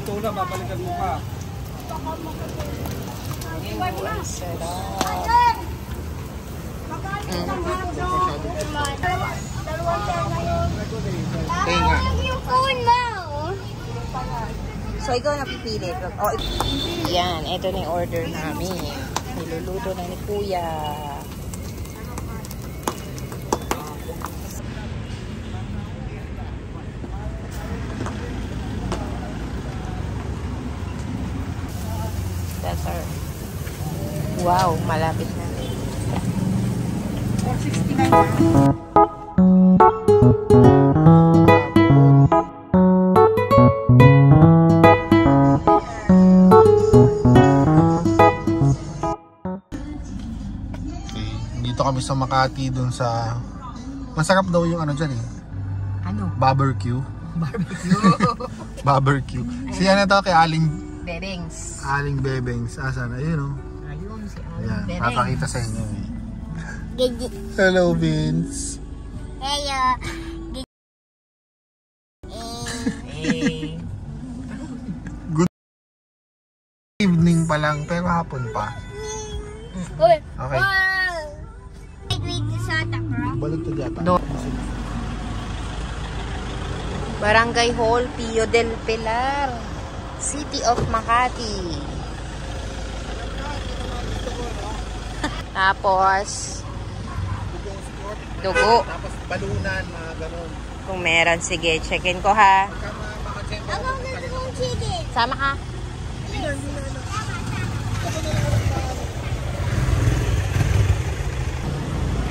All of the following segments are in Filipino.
Ito na, babalikan mo pa. Sarap. Tenga. So, ikaw napipili. Oh, yan, ito na yung order namin. Niluluto na ni Kuya. That's our... Wow, malapit na. 469. Kami sa Makati dun sa masarap daw yung ano dyan eh. Ano? Barbecue. Barbecue. Barbecue. Siya na to kay Aling Bebengs. Aling Bebengs. Asan? Ayun o. Ayun, si Aling Ayan, Bebengs. papakita sa inyo eh. Hello Vince. Hello. Hey. Good evening pa lang pero hapon pa. Okay. Balik to data. Barangay Hall, Pio del Pilar, City of Makati. Tapos dugo. Tapos balunan, mga ganun. Kung meron, sige, check-in ko ha. Ako gusto kong chicken. Sama ka.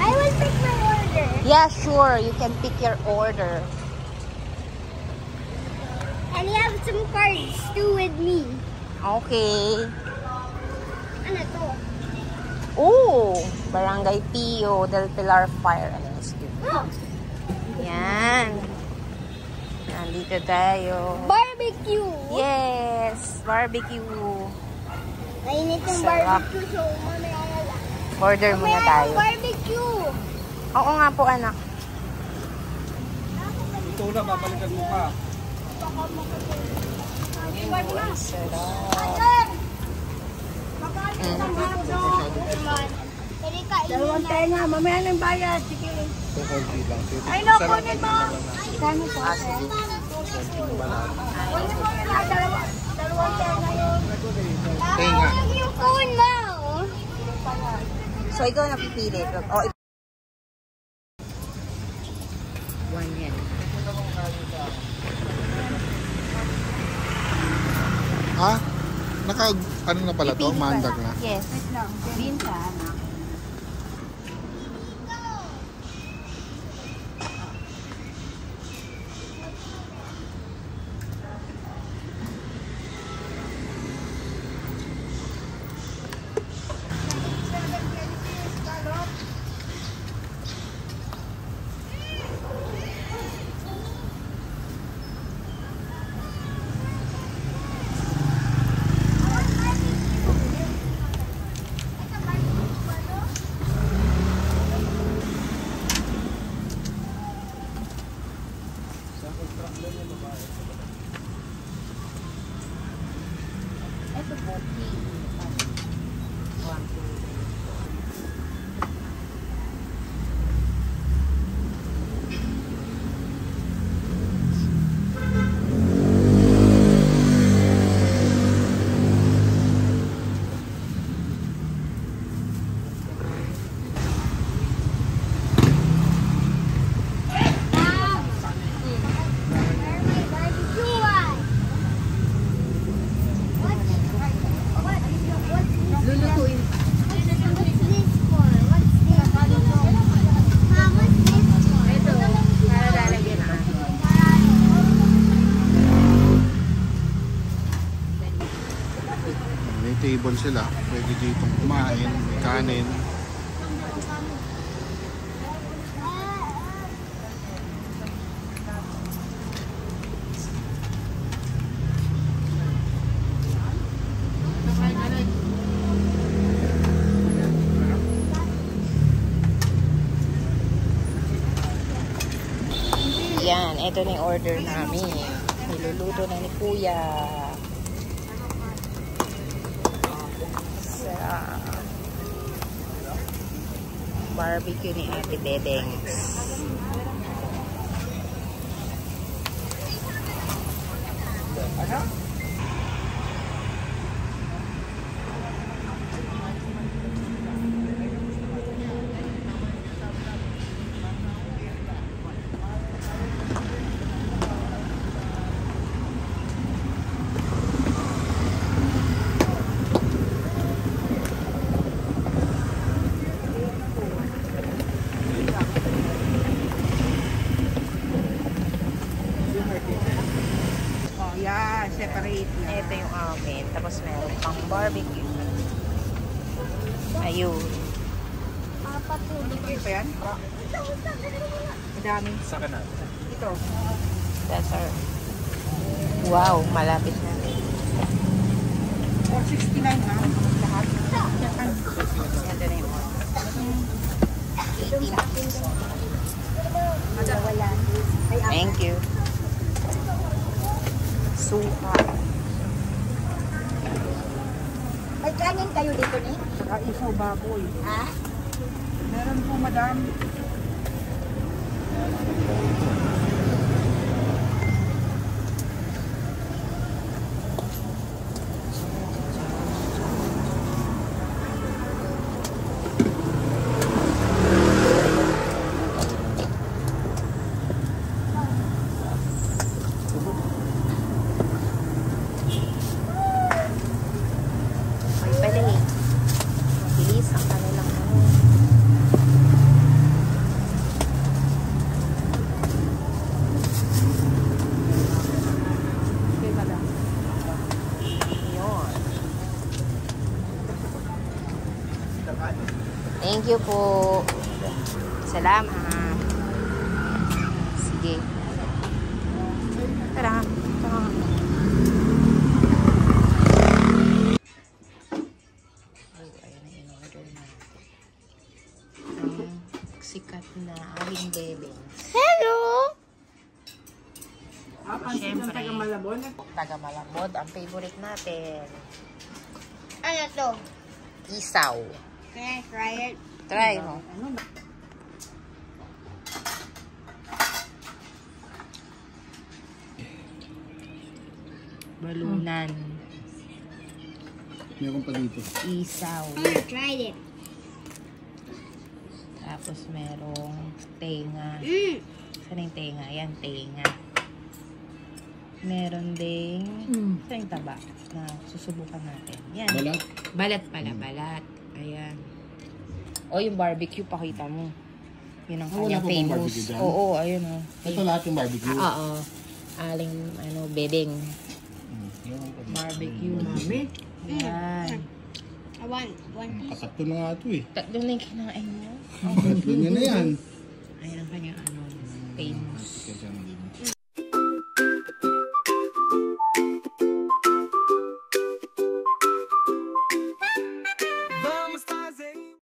I will pick my order. Yeah, sure. You can pick your order. And you have some cards too with me. Okay. Ano to? Oh, Barangay Pio del Pilar Fire and Rescue. Oh, Yan. Nandito tayo. barbecue. Yes, barbecue. Mainit yung Sarap. barbecue, so mamaya na lang. Order muna Mamaya tayo. yung barbecue. Oo nga po, anak. Ito na, babalikan mo pa. Sarap. Dalawang tenga, mamaya nang bayad. Sige. Ay, no, kunin mo. Kano po? Dalawang tenga yun. Tenga. Yung phone mo. So, ikaw napipili. Oh, one yan. Ha? Ano na pala to? Mandag na. Yes. Binta, anak. Ito po. One, two. Table sila, pwede dito kumain, may kanin. Yan, ito na yung order namin. Niluluto na ni Kuya. Sa barbecue ni Ate Bebengs. Separate na. Ito yung amin. Tapos meron pang barbecue. Ayun. Apat po. Okay pa yan? Madami. Saka na. Ito. That's our... Wow, malapit na. 469 ma'am. Lahat. Ito na yung Wala. Thank you. Suka. May kanin kayo dito ni? Saka isaw baboy. Ha? Meron po madam. May pala eh. Mabilis ang kanilang ano. Okay madam. Yun. Thank you po. Salamat. Sige. Tara. Tara. Ayan na in-order na. Ang sikat na Aling Bebengs. Hello! Siyempre. Taga Malabon. Taga Malabon, ang favorite natin. Ano to? Isaw. Can I try it? Try mo. Balunan. Meron pa dito. Isaw. I'm gonna try it. Tapos merong tenga. Mm. Saan yung tenga? Yan, tenga. Meron ding saan yung taba na susubukan natin. Yan. Balat? Balat pala, balat. Ayan. O, yung barbecue, pakita mo. Yun ang wala kanyang pa bang famous. barbecue dyan? Oo, ayun o. Ito lahat yung barbecue. Oo. Aling, Bedeng. Meron pa dito. Barbecue. Mami. Yan. I want one piece. Katatlo na nga ito eh. Tatlo na yung kinain mo. Tatlo niya na yan. Ayun ang kanyang famous. Kasi